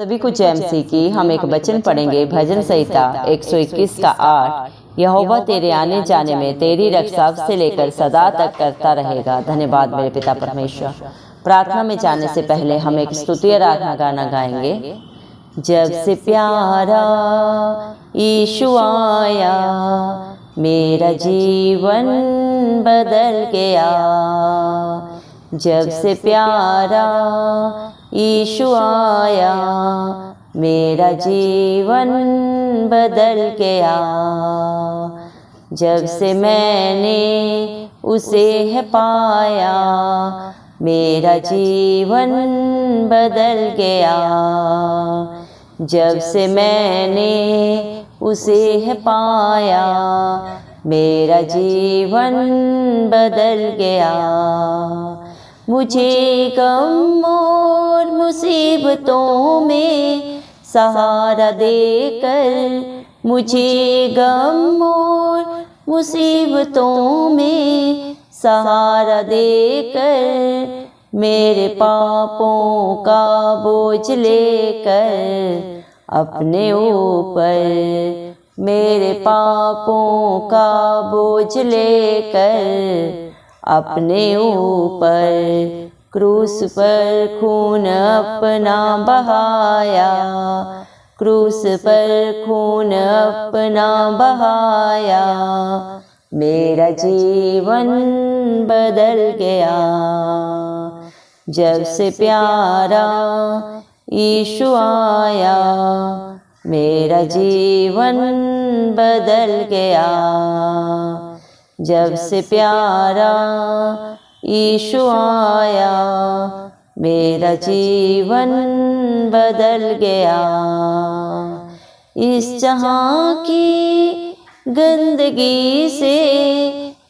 सभी को जय मसीह की। हम एक वचन पढ़ेंगे भजन संहिता 121 का 8। यहोवा तेरे आने जाने में तेरी रक्षा से लेकर सदा तक करता रहेगा। धन्यवाद मेरे पिता परमेश्वर। प्रार्थना में जाने से पहले हम एक स्तुति आराधना गाना गाएंगे। जब से प्यारा यीशु आया मेरा जीवन बदल गया। जब से प्यारा यीशु आया मेरा जीवन बदल गया। जब से मैंने उसे है पाया मेरा जीवन बदल गया। जब से मैंने उसे है पाया मेरा जीवन बदल गया। मुझे गम और मुसीबतों में सहारा देकर, मुझे गम और मुसीबतों में सहारा देकर, मेरे पापों का बोझ लेकर अपने ऊपर, मेरे पापों का बोझ लेकर अपने ऊपर क्रूस पर खून अपना बहाया, क्रूस पर खून अपना बहाया मेरा जीवन बदल गया। जब से प्यारा यीशु आया मेरा जीवन बदल गया। जब से प्यारा यीशु आया मेरा जीवन बदल गया। इस जहां की गंदगी से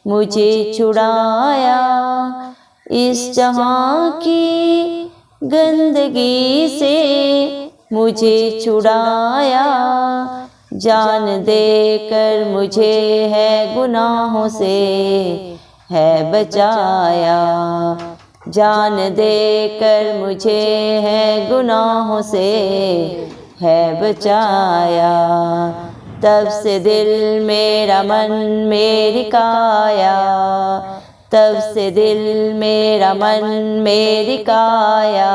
मुझे छुड़ाया, इस जहां की गंदगी से मुझे छुड़ाया। जान देकर मुझे है गुनाहों से है बचाया, जान देकर मुझे है गुनाहों से है बचाया। तब से दिल मेरा मन मेरी काया, तब से दिल मेरा मन मेरी काया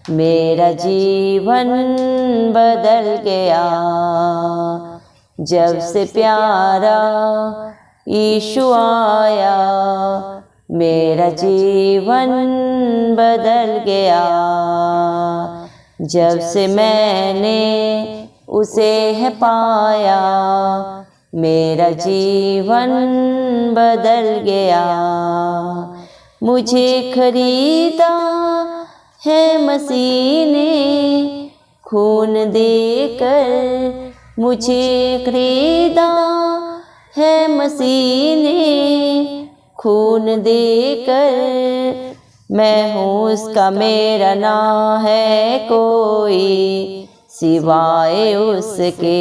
मेरा जीवन बदल गया। जब से प्यारा यीशु आया मेरा जीवन बदल गया। जब से मैंने उसे है पाया मेरा जीवन बदल गया। मुझे खरीदा है मसीह ने खून देकर, मुझे खरीदा है मसीह ने खून देकर। मैं हूँ उसका, मेरा ना है कोई सिवाय उसके।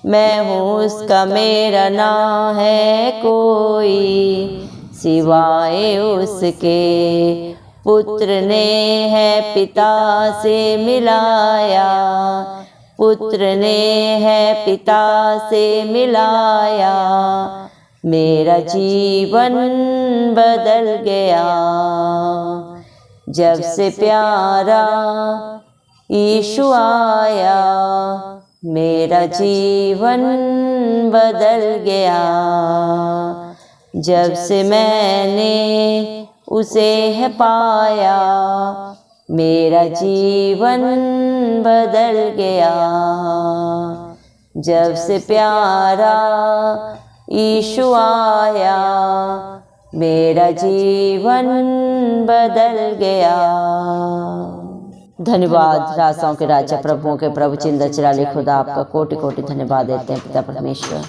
मैं हूँ उसका, मेरा ना है कोई सिवाय उसके। पुत्र ने है पिता से मिलाया, पुत्र ने है पिता से मिलाया मेरा जीवन बदल गया। जब से प्यारा यीशु आया मेरा जीवन बदल गया। जब से मैंने उसे है पाया मेरा जीवन बदल गया। जब से प्यारा यीशु आया मेरा जीवन बदल गया। धन्यवाद राजाओं के राजा प्रभुओं के प्रभु चिंदा चिराली खुदा, आपका कोटि कोटि धन्यवाद देते हैं पिता परमेश्वर।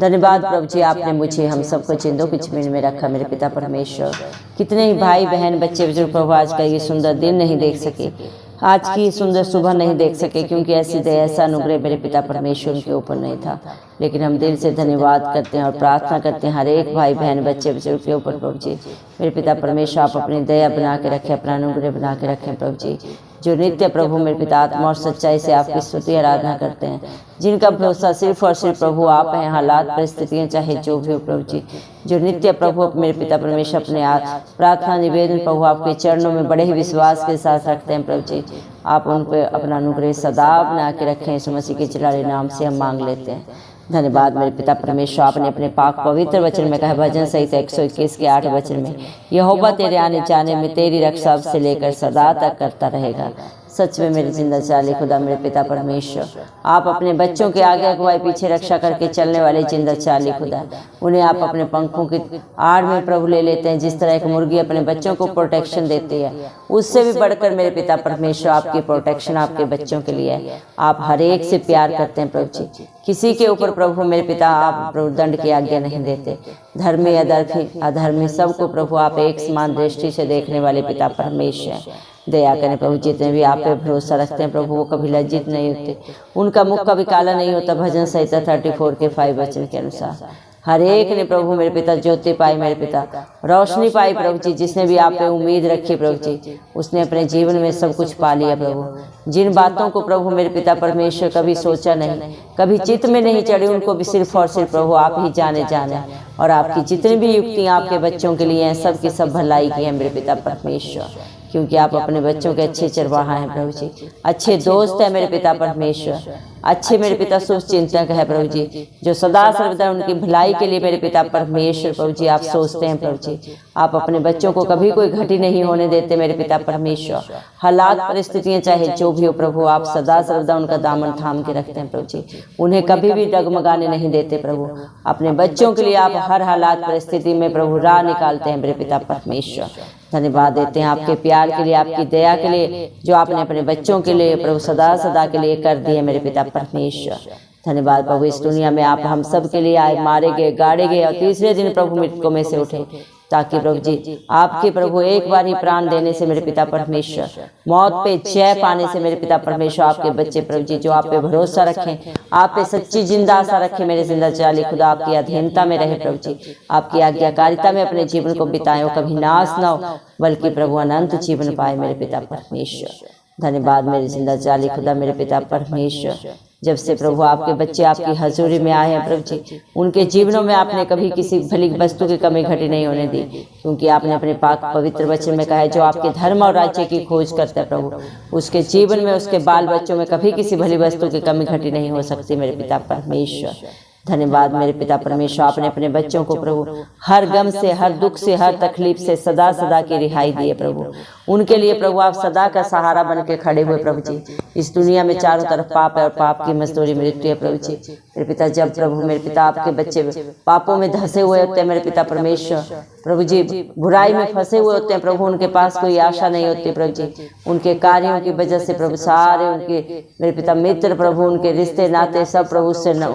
धन्यवाद प्रभु जी, आपने मुझे हम सबको चिंदों की जमीन में रखा मेरे पिता परमेश्वर। कितने ही भाई बहन बच्चे बुजुर्ग प्रभु आज का ये सुंदर दिन नहीं देख सके, आज की सुंदर सुबह नहीं देख सके, क्योंकि ऐसी दया ऐसा अनुग्रह मेरे पिता परमेश्वर उनके ऊपर नहीं था। लेकिन हम दिल से धन्यवाद करते हैं और प्रार्थना करते हैं हर एक भाई बहन बच्चे बुजुर्ग के ऊपर प्रभु जी। मेरे पिता परमेश्वर आप अपनी दया बना के रखें, अपना अनुग्रह बना के रखें प्रभु जी। जो नित्य प्रभु मेरे पिता आत्मा और सच्चाई से आपकी स्तुति आराधना करते हैं, जिनका भरोसा सिर्फ और सिर्फ प्रभु आप हैं, हालात परिस्थितियाँ चाहे जो भी हो प्रभु जी, जो नित्य प्रभु मेरे पिता परमेश्वर अपने प्रार्थना निवेदन प्रभु आपके चरणों में बड़े ही विश्वास के साथ रखते हैं प्रभु जी। आप उन पर अपना अनुग्रह सदा बना के रखें, यीशु मसीह के जलाले नाम से हम मांग लेते हैं। धन्यवाद मेरे पिता परमेश्वर, आपने अपने पाक पवित्र वचन में कहा, भजन संहिता 121 के 8 वचन में, यहोवा तेरे आने जाने में तेरी रक्षा अब से लेकर सदा तक करता रहेगा। सच में मेरे जिंदा चाले खुदा मेरे पिता परमेश्वर, आप अपने बच्चों के आगे अगुवाई पीछे रक्षा करके चलने वाले जिंदा चाले खुदा, उन्हें आप अपने पंखों की आड़ में प्रभु ले लेते हैं। जिस तरह एक मुर्गी अपने बच्चों को प्रोटेक्शन देती है, उससे भी बढ़कर मेरे पिता परमेश्वर आपकी प्रोटेक्शन आपके बच्चों के लिए है। आप हर एक से प्यार करते हैं प्रभु जी, किसी के ऊपर प्रभु मेरे पिता आप प्रभु दंड की आज्ञा नहीं देते। धर्मी अधर्मी सबको प्रभु आप एक समान दृष्टि से देखने वाले पिता परमेश्वर, दया करें प्रभु। जितने भी आप पे भरोसा रखते हैं प्रभु, वो कभी लज्जित नहीं होते, उनका मुख कभी काला नहीं होता। भजन संहिता 34 के 5 वचन के अनुसार हर एक ने प्रभु मेरे पिता ज्योति पाई, मेरे पिता रोशनी पाई प्रभु जी। जिसने भी आप पे उम्मीद रखी प्रभु जी, उसने अपने जीवन में सब कुछ पा लिया प्रभु। जिन बातों को प्रभु मेरे पिता परमेश्वर कभी सोचा नहीं, कभी चित्त में नहीं चढ़ी, उनको भी सिर्फ और सिर्फ प्रभु आप ही जाने। और आपकी जितनी भी युक्तियाँ आपके बच्चों के लिए हैं, सब की सब भलाई की है मेरे पिता परमेश्वर, क्योंकि आप अपने बच्चों के अच्छे चरवाहा हैं प्रभु जी, अच्छे दोस्त है मेरे पिता परमेश्वर, अच्छे मेरे पिता शुभ चिंतक है प्रभु जी, जो सदा सर्वदा उनकी भलाई के लिए मेरे पिता परमेश्वर प्रभु जी आप सोचते हैं प्रभु जी। आप अपने बच्चों को कभी कोई घटी नहीं होने देते मेरे पिता परमेश्वर। हालात परिस्थितियां चाहे जो भी हो प्रभु, आप सदा सर्वदा उनका दामन थाम के रखते हैं प्रभु जी, उन्हें कभी भी डगमगाने नहीं देते प्रभु। अपने बच्चों के लिए आप हर हालात परिस्थिति में प्रभु राह निकालते हैं मेरे पिता परमेश्वर। धन्यवाद देते हैं आपके प्यार के लिए, आपकी दया के लिए, जो आपने अपने बच्चों के लिए प्रभु सदा सदा के लिए कर दिए मेरे पिता परमेश्वर। धन्यवाद प्रभु, इस दुनिया में आप हम सब के लिए आए, मारे गए, गाड़े गए और तीसरे दिन प्रभु मृतकों में से उठे, ताकि प्रभु जी आपके प्रभु एक बार ही प्राण देने से मेरे पिता परमेश्वर, मौत पे जय पाने से मेरे पिता परमेश्वर, आपके बच्चे प्रभु जी जो आप पे भरोसा रखें, आप पे सच्ची जिंदा आशा रखें मेरे जिंदा चाली खुदा, आपकी अधीनता में रहे प्रभु जी, आपकी आज्ञाकारिता में अपने जीवन को बिताएं, कभी नाश न हो बल्कि प्रभु अनंत जीवन पाए मेरे पिता परमेश्वर। धन्यवाद मेरे जिंदा चाली खुदा मेरे पिता परमेश्वर, जब से प्रभु आपके बच्चे आपकी हजूरी में आए हैं प्रभु जी, उनके जीवनों में आपने कभी किसी भली वस्तु की कमी घटी नहीं होने दी, क्योंकि आपने अपने पाक पवित्र वचन में कहा है, जो आपके धर्म और राज्य की खोज करता है प्रभु, उसके जीवन में उसके बाल बच्चों में कभी किसी भली वस्तु की कमी घटी नहीं हो सकती मेरे पिता परमेश्वर। धन्यवाद मेरे पिता परमेश्वर, आपने अपने बच्चों को प्रभु हर गम से, हर दुख से, हर तकलीफ से सदा सदा की रिहाई दी है प्रभु। उनके लिए प्रभु आप सदा का सहारा बन के खड़े हुए प्रभु जी। इस दुनिया में चारों तरफ पाप है और पाप की मजदूरी मृत्यु है प्रभु जी। मेरे पिता जब प्रभु मेरे पिता आपके बच्चे पापों में धंसे हुए होते हैं मेरे पिता परमेश्वर प्रभु जी, बुराई में फंसे हुए होते हैं प्रभु, उनके पास कोई आशा नहीं होती प्रभु जी। उनके कार्यों की वजह से प्रभु सारे उनके मेरे पिता मित्र प्रभु, उनके रिश्ते नाते सब प्रभु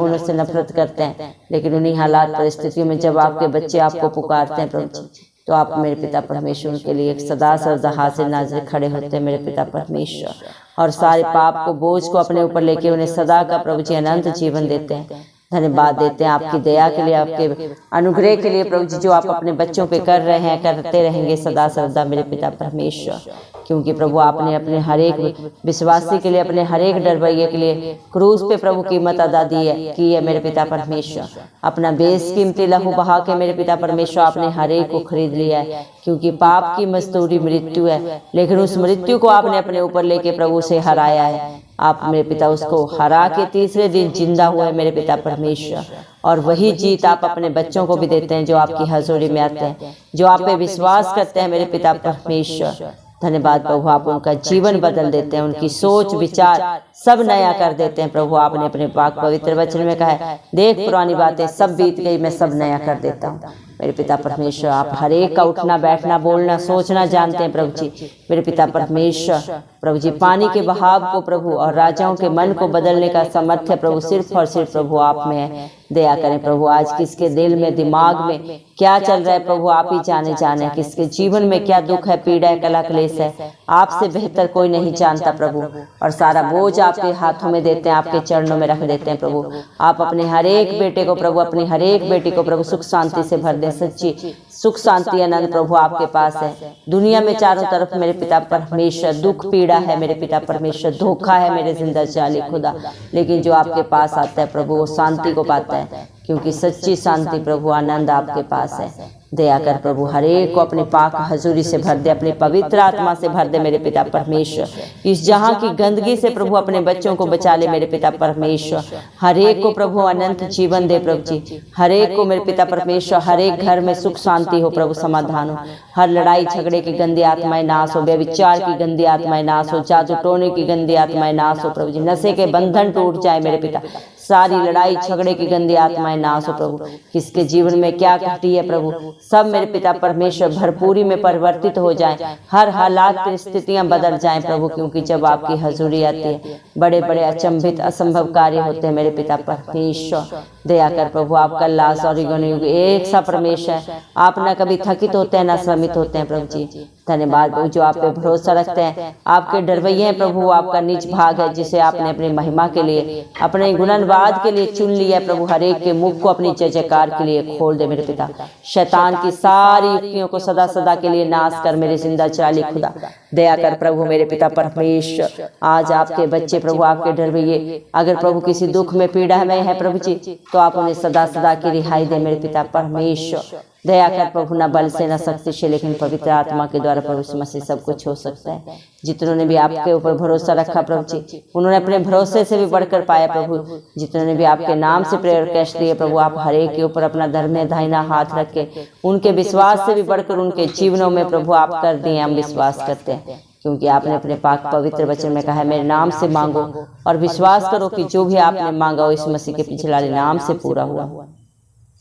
उनसे नफरत करते हैं, लेकिन उन्हीं हालात परिस्थितियों में जब आपके बच्चे आपको पुकारते हैं प्रभु जी, तो आप मेरे पिता परमेश्वर उनके लिए एक सदा सर्वदा हाजिर नाजिर खड़े होते हैं मेरे पिता परमेश्वर, और सारे पाप को बोझ को अपने ऊपर लेके उन्हें सदा का प्रभु जी अनंत जीवन देते हैं। धन्यवाद देते हैं आपकी दया के लिए, आपके अनुग्रह के लिए प्रभु जी, जो आप अपने बच्चों पे कर रहे हैं, करते रहेंगे सदा सर्वदा मेरे पिता परमेश्वर, क्योंकि प्रभु आपने अपने हर एक विश्वासी के लिए, अपने हर एक डरवैये के लिए क्रूस पे प्रभु कीमत अदा की है मेरे पिता परमेश्वर। अपना बेशकीमती लहू बहा के मेरे पिता परमेश्वर आपने हर एक को खरीद लिया है, क्योंकि पाप की मजदूरी मृत्यु है, लेकिन उस मृत्यु को आपने अपने ऊपर लेके प्रभु से हराया है। आप मेरे पिता उसको हरा के तीसरे दिन जिंदा हुए मेरे पिता परमेश्वर, और वही जीत आप अपने बच्चों को भी देते हैं जो आपकी हजूरी में आते हैं, जो आप पे विश्वास करते हैं मेरे पिता परमेश्वर। धन्यवाद प्रभु, आप उनका जीवन बदल देते हैं, उनकी सोच विचार सब नया कर देते हैं प्रभु। आपने अपने पाक पवित्र वचन में कहा है, देख पुरानी बातें सब बीत गई, मैं सब नया कर देता हूँ। मेरे पिता परमेश्वर आप हर एक का उठना बैठना बोलना सोचना जानते हैं प्रभु जी। मेरे पिता परमेश्वर प्रभु जी, पानी के बहाव को प्रभु और राजाओं के मन को बदलने का सामर्थ्य प्रभु सिर्फ और सिर्फ प्रभु आप में है। दया करें प्रभु, आज किसके दिल में दिमाग में क्या चल रहा है प्रभु आप ही जाने, किसके जीवन में क्या दुख है, पीड़ा है, कला क्लेश है, आपसे बेहतर कोई नहीं जानता प्रभु। और सारा बोझ आपके हाथों में देते हैं, आपके चरणों में रख देते हैं प्रभु। आप अपने हर एक बेटे को प्रभु, अपनी हर एक बेटी को प्रभु सुख शांति से भर दें, सच्ची सुख शांति आनंद प्रभु आपके पास है। दुनिया में चारों तरफ मेरे पिता परमेश्वर दुख पीड़ा है मेरे पिता परमेश्वर, धोखा है मेरे जिंदा जाली खुदा, लेकिन जो आपके पास आता है प्रभु वो शांति को पाता है, क्योंकि सच्ची शांति प्रभु आनंद आपके पास है। दया कर प्रभु हर एक को अपनी पाक हजूरी से भर दे, अपनी पवित्र आत्मा से भर दे मेरे पिता परमेश्वर। इस जहाँ की गंदगी से प्रभु अपने बच्चों को बचा ले मेरे पिता परमेश्वर। हर एक को प्रभु अनंत जीवन दे प्रभु जी, हर एक को मेरे पिता परमेश्वर, हर एक घर में सुख शांति हो प्रभु, समाधान हो। हर लड़ाई झगड़े की गंदी आत्माएं नाश हो, व्यभिचार की गंदी आत्माएं नाश हो, जादू टोने की गंदी आत्माएं नाश हो प्रभु जी, नशे के बंधन टूट जाए मेरे पिता, सारी लड़ाई झगड़े की गंदी आत्माएं नाश हो प्रभु। किसके जीवन में क्या घटी है प्रभु, सब मेरे पिता परमेश्वर भरपूरी में परिवर्तित हो जाएं, हर हालात परिस्थितियां बदल जाएं प्रभु, क्योंकि जब आपकी हजूरी आती है बड़े बड़े अचंभित असंभव कार्य होते हैं मेरे पिता परमेश्वर। दया कर प्रभु, आपका लाश और युग एक सा परमेश्वर है, आप न कभी थकित होते हैं न श्रमित होते हैं प्रभु जी। धन्यवाद प्रभु, जो आप पे भरोसा रखते हैं, आपके डरवैये हैं प्रभु, आपका निज भाग है जिसे आपने अपनी महिमा के लिए, अपने गुणनवाद के लिए चुन लिया है प्रभु। हर एक के मुख को अपनी जय जयकार के लिए खोल दे मेरे पिता, शैतान की सारी युक्तियों को सदा सदा के लिए नाश कर मेरे जिंदा चाली खुदा। दया कर प्रभु मेरे पिता परमेश्वर, आज आपके बच्चे प्रभु, आपके डरवैये अगर प्रभु किसी दुख में पीड़ा में है प्रभु जी, तो आप उन्हें सदा सदा की रिहाई दे मेरे पिता परमेश्वर। दया कर प्रभु, न बल से न शक्ति से, लेकिन पवित्र आत्मा के द्वारा प्रभु यीशु मसीह सब कुछ हो सकता है। जितनों ने भी आपके ऊपर भरोसा रखा प्रभु जी, उन्होंने अपने भरोसे से भी बढ़कर पाया प्रभु। जितनों ने भी आपके नाम से प्रेयर कैश दिए प्रभु, आप हर एक के ऊपर अपना धर्म दाहिना हाथ रख के उनके विश्वास से भी बढ़कर उनके जीवनों में प्रभु आप कर दिए, हम विश्वास करते हैं, क्योंकि आपने अपने पाक पवित्र वचन में कहा है, मेरे नाम से मांगो और विश्वास करो कि जो भी आपने मांगा हो इस मसीह के पिछले नाम से पूरा हुआ।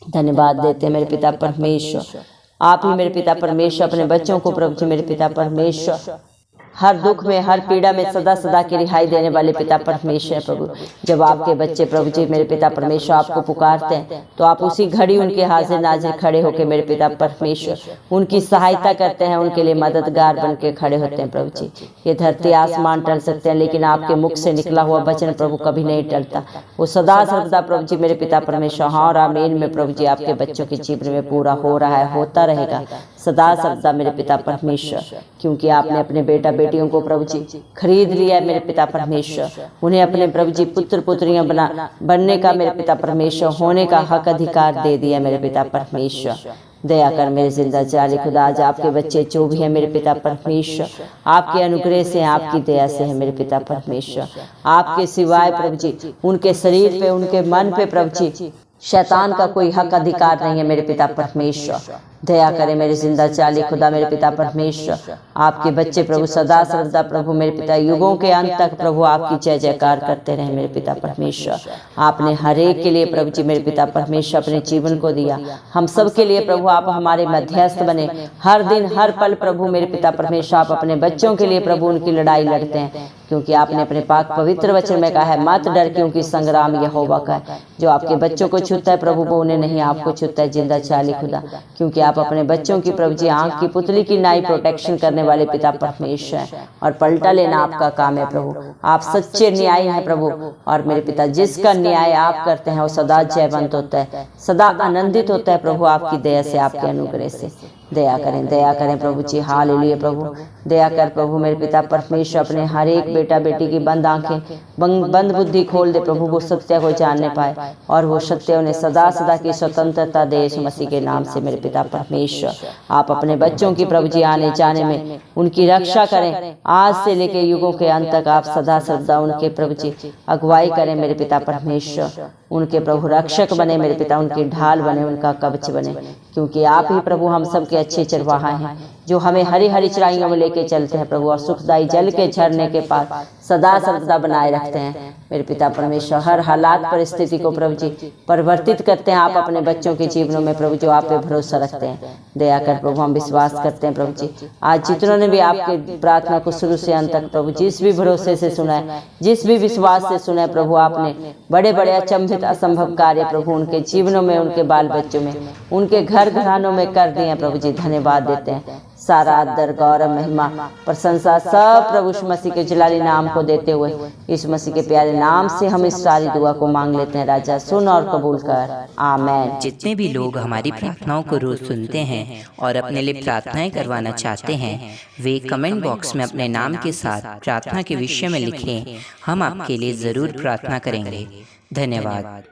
धन्यवाद देते हैं मेरे पिता परमेश्वर, आप ही मेरे पिता परमेश्वर अपने बच्चों को प्रभु जी मेरे पिता परमेश्वर हर दुख में हर पीड़ा में सदा सदा की रिहाई देने वाले पिता परमेश्वर प्रभु। जब आपके बच्चे प्रभु जी मेरे पिता परमेश्वर आपको पुकारते हैं, तो आप उसी घड़ी उनके हाजिर नाजिर खड़े होकर मेरे पिता परमेश्वर उनकी सहायता करते हैं, उनके लिए मददगार बन के खड़े होते हैं प्रभु जी। ये धरती आसमान टल सकते हैं, लेकिन आपके मुख से निकला हुआ वचन प्रभु कभी नहीं टलता, वो सदा सर्वदा प्रभु जी मेरे पिता परमेश्वर हाँ और आमीन में प्रभु जी आपके बच्चों के जीवन में पूरा हो रहा है, होता रहेगा सदा सर्वदा मेरे पिता परमेश्वर, क्योंकि आपने अपने बेटा बेटियों को प्रभु जी खरीद लिया है मेरे पिता परमेश्वर। उन्हें अपने प्रभु जी पुत्र पुत्रियां बनने का मेरे पिता परमेश्वर होने का हक अधिकार दे दिया मेरे पिता परमेश्वर। दया कर मेरे जिंदा जाली खुदा, आज आपके बच्चे जो भी है मेरे पिता परमेश्वर आपके अनुग्रह से, आपकी दया से है मेरे पिता परमेश्वर। आपके सिवाय प्रभु जी उनके शरीर पे, उनके मन पे प्रभु जी शैतान का कोई हक अधिकार नहीं है मेरे पिता परमेश्वर। दया करें मेरे जिंदा चाली खुदा मेरे पिता परमेश्वर, आपके बच्चे प्रभु सदा सर्वदा प्रभु मेरे पिता युगों के अंत तक प्रभु आपकी जय जयकार करते रहे मेरे पिता परमेश्वर। आपने हर एक के लिए प्रभु जी मेरे पिता परमेश्वर अपने जीवन को दिया, हम सब के लिए प्रभु आप हमारे मध्यस्थ बने। हर दिन हर पल प्रभु मेरे पिता परमेश्वर आप अपने बच्चों के लिए प्रभु उनकी लड़ाई लड़ते हैं, क्योंकि आपने अपने पाक पवित्र वचन में कहा है मत डर, क्योंकि संग्राम यहोवा का है। जो आपके बच्चों को छूता है प्रभु वो उन्हें नहीं आपको छूता है जिंदा चाली खुदा, क्योंकि आप अपने बच्चों की प्रभु जी आंख की पुतली की नाई प्रोटेक्शन करने वाले पिता परमेश्वर है, और पलटा लेना आपका काम है प्रभु। आप सच्चे न्याय हैं प्रभु, और मेरे पिता जिसका न्याय आप करते हैं वो सदा जयवंत होता है, सदा आनंदित होता है प्रभु आपकी दया से, आपके अनुग्रह से। दया करें प्रभु जी, हालेलुया प्रभु। दया कर प्रभु मेरे पिता परमेश्वर अपने हर एक बेटा बेटी की बंद आंखें बंद बुद्धि खोल दे प्रभु, वो सत्य को जानने पाए और वो सत्य उन्हें सदा सदा की स्वतंत्रता दे यीशु मसीह के नाम से मेरे पिता परमेश्वर। आप अपने बच्चों की प्रभु जी आने जाने में उनकी रक्षा करें, आज से लेके युगों के अंत तक आप सदा सदा उनके प्रभु जी अगुवाई करें मेरे पिता परमेश्वर। उनके प्रभु रक्षक बने मेरे पिता, उनकी ढाल बने, उनका कवच बने, क्योंकि आप ही प्रभु हम सब के अच्छे चरवाहा हैं, जो हमें हरी हरी चराइयों में लेके चलते हैं प्रभु, और सुखदायी जल के झरने के पास सदा सर्वदा बनाए रखते हैं मेरे पिता परमेश्वर। हर हालात परिस्थिति को प्रभु जी परिवर्तित करते हैं आप अपने बच्चों के जीवनों में प्रभु, जो आप पे भरोसा रखते हैं। दया कर प्रभु, हम विश्वास करते हैं प्रभु जी, आज जितनों ने भी आपके प्रार्थना को शुरू से अंत तक प्रभु जिस भी भरोसे से सुना है, जिस भी विश्वास से सुना है प्रभु, आपने बड़े बड़े अचंभित असंभव कार्य प्रभु उनके जीवनों में, उनके बाल बच्चों में, उनके घर घरानों में कर दिए प्रभु जी। धन्यवाद देते हैं, सारा आदर गौरव महिमा प्रशंसा सब प्रभु यीशु मसीह के जलाली नाम को देते हुए यीशु मसीह के प्यारे नाम से हम इस सारी दुआ को मांग लेते हैं। राजा सुन और कबूल कर, आमीन। जितने भी लोग हमारी प्रार्थनाओं को रोज सुनते हैं और अपने लिए प्रार्थनाएं करवाना चाहते हैं, वे कमेंट बॉक्स में अपने नाम के साथ प्रार्थना के विषय में लिखें। हम आपके लिए जरूर प्रार्थना करेंगे। धन्यवाद।